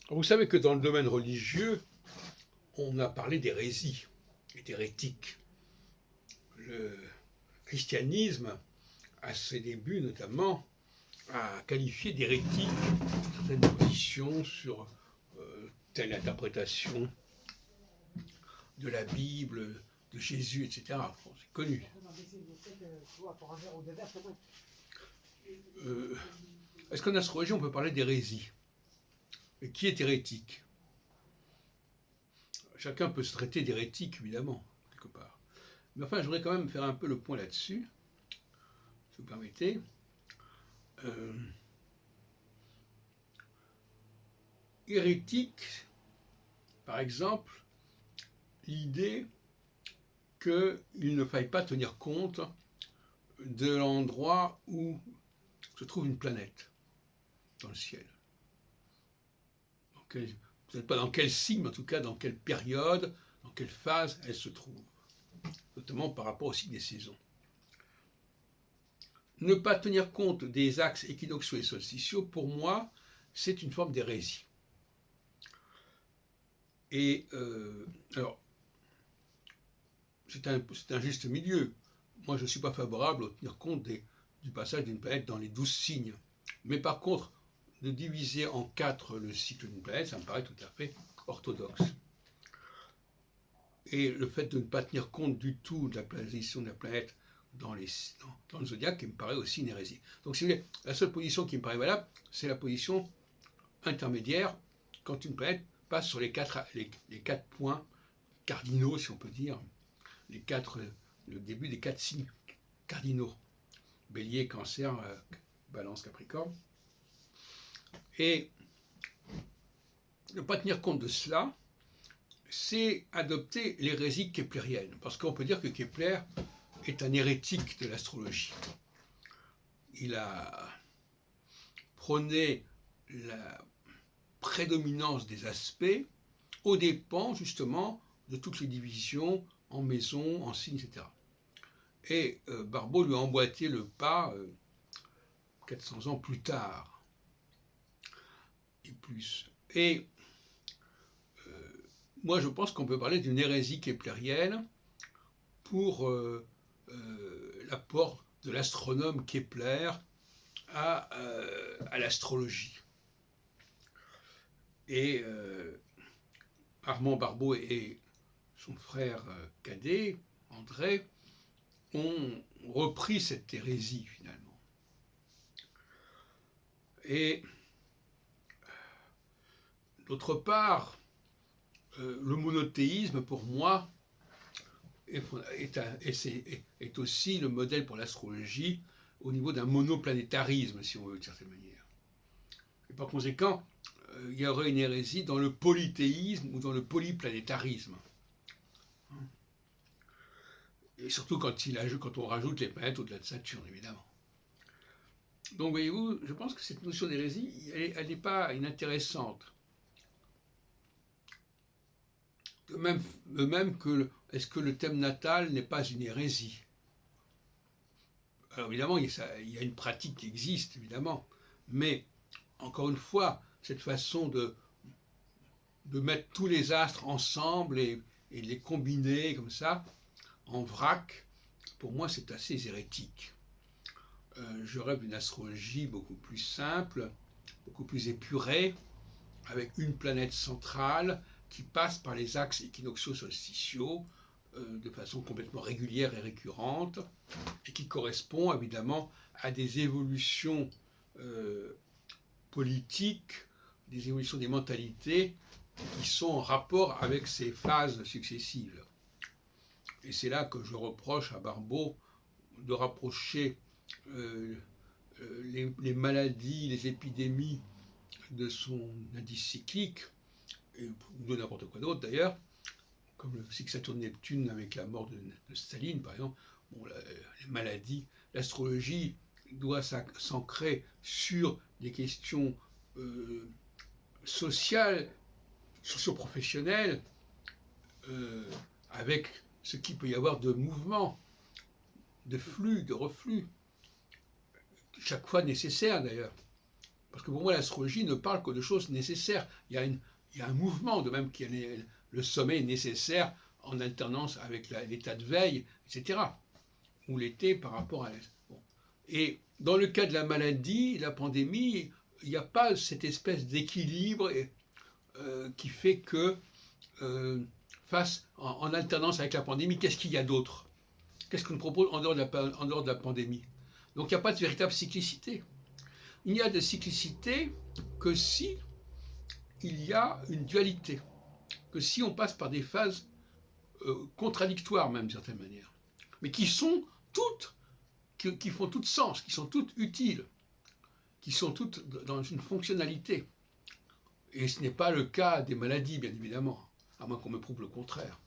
Vous savez que dans le domaine religieux, on a parlé d'hérésie et d'hérétique. Le christianisme, à ses débuts notamment, a qualifié d'hérétique certaines positions sur telle interprétation de la Bible, de Jésus, etc. Bon, c'est connu. Est-ce qu'en astrologie on peut parler d'hérésie? Et qui est hérétique? Chacun peut se traiter d'hérétique, évidemment, quelque part. Mais enfin, je voudrais quand même faire un peu le point là-dessus, si vous permettez. Hérétique, par exemple, l'idée qu'il ne faille pas tenir compte de l'endroit où se trouve une planète dans le ciel. Peut-être pas dans quel signe, mais en tout cas dans quelle période, dans quelle phase elle se trouve, notamment par rapport au cycle des saisons. Ne pas tenir compte des axes équinoxiaux et solsticiaux, pour moi, c'est une forme d'hérésie. Et alors, c'est un juste milieu. Moi, je ne suis pas favorable à tenir compte du passage d'une planète dans les 12 signes. Mais par contre, de diviser en 4 le cycle d'une planète, ça me paraît tout à fait orthodoxe. Et le fait de ne pas tenir compte du tout de la position de la planète dans le zodiaque, qui me paraît aussi une hérésie. Donc, si vous voulez, la seule position qui me paraît valable, c'est la position intermédiaire quand une planète passe sur les quatre points cardinaux, si on peut dire, le début des 4 signes cardinaux. Bélier, Cancer, Balance, Capricorne. Et ne pas tenir compte de cela, c'est adopter l'hérésie keplérienne. Parce qu'on peut dire que Kepler est un hérétique de l'astrologie. Il a prôné la prédominance des aspects aux dépens justement de toutes les divisions en maisons, en signes, etc. Et Barbault lui a emboîté le pas 400 ans plus tard, et plus. Et moi je pense qu'on peut parler d'une hérésie keplérienne pour l'apport de l'astronome Kepler à l'astrologie. Et Armand Barbault et son frère cadet, André, ont repris cette hérésie finalement. Et d'autre part, le monothéisme pour moi est aussi le modèle pour l'astrologie au niveau d'un monoplanétarisme, si on veut, d'une certaine manière. Et par conséquent, il y aurait une hérésie dans le polythéisme ou dans le polyplanétarisme. Et surtout quand on rajoute les planètes au-delà de Saturne, évidemment. Donc voyez-vous, je pense que cette notion d'hérésie, elle n'est pas inintéressante. De même que, est-ce que le thème natal n'est pas une hérésie? Alors évidemment, il y a une pratique qui existe, évidemment, mais encore une fois, cette façon de mettre tous les astres ensemble et de les combiner comme ça, en vrac, pour moi c'est assez hérétique. Je rêve d'une astrologie beaucoup plus simple, beaucoup plus épurée, avec une planète centrale qui passe par les axes équinoxiaux solsticiaux de façon complètement régulière et récurrente, et qui correspond évidemment à des évolutions politiques, des évolutions des mentalités qui sont en rapport avec ces phases successives. Et c'est là que je reproche à Barbault de rapprocher les maladies, les épidémies de son indice cyclique, ou de n'importe quoi d'autre d'ailleurs, comme le cycle Saturne-Neptune avec la mort de Staline par exemple. Bon, les maladies, l'astrologie doit s'ancrer sur des questions sociales, socio-professionnelles, avec ce qu'il peut y avoir de mouvement, de flux, de reflux, chaque fois nécessaire d'ailleurs, Parce que pour moi, l'astrologie ne parle que de choses nécessaires. Il y a un mouvement, de même qu'il y a le sommeil nécessaire en alternance avec l'état de veille, etc. Ou l'été par rapport à... Bon. Et dans le cas de la maladie, la pandémie, il n'y a pas cette espèce d'équilibre qui fait que, en alternance avec la pandémie, qu'est-ce qu'il y a d'autre? Qu'est-ce qu'on nous propose en dehors de la pandémie? Donc il n'y a pas de véritable cyclicité. Il n'y a de cyclicité que si il y a une dualité, que si on passe par des phases contradictoires même d'une certaine manière, mais qui sont toutes, qui font toutes sens, qui sont toutes utiles, qui sont toutes dans une fonctionnalité. Et ce n'est pas le cas des maladies, bien évidemment, à moins qu'on me prouve le contraire.